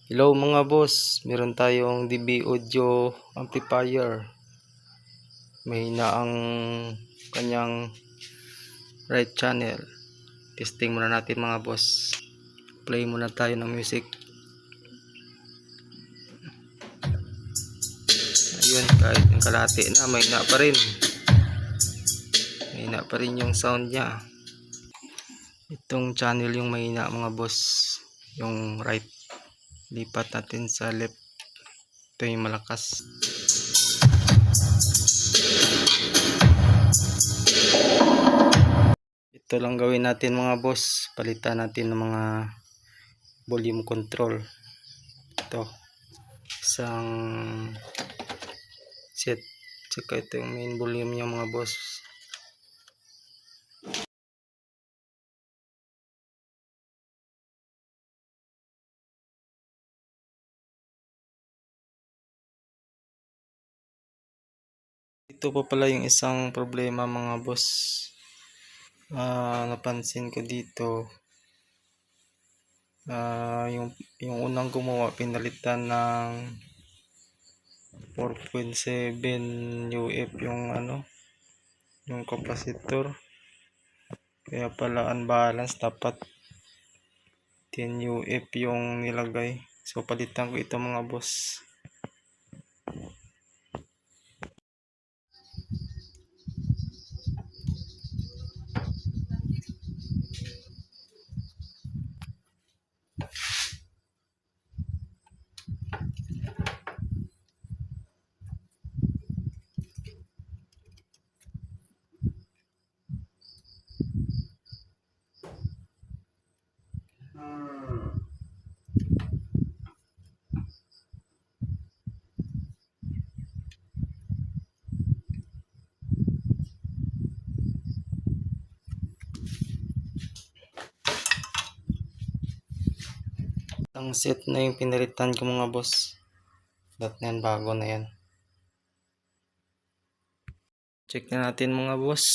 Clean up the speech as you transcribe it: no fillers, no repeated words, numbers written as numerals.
Hello mga boss, meron tayong DB audio amplifier. May na ang kanyang right channel. Testing muna natin mga boss. Play muna tayo ng music. Ayun, kahit yung kalahati na, may na pa rin. May na pa rin yung sound niya. Itong channel yung may na mga boss. Yung right. Lipat natin sa left. Ito yung malakas. Ito lang gawin natin mga boss. Palitan natin ng mga volume control. Ito. Isang set. Tsaka ito yung main volume niya mga boss. Ito pa pala yung isang problema mga boss. Napansin ko dito. Yung unang gumawa pinalitan ng 4.7 UF yung yung capacitor. Kaya pala unbalance, dapat 10 UF yung nilagay. So palitan ko ito mga boss. Ang set na yung pinalitan ko mga boss. Lahat na yan, bago na yan. Check na natin mga boss.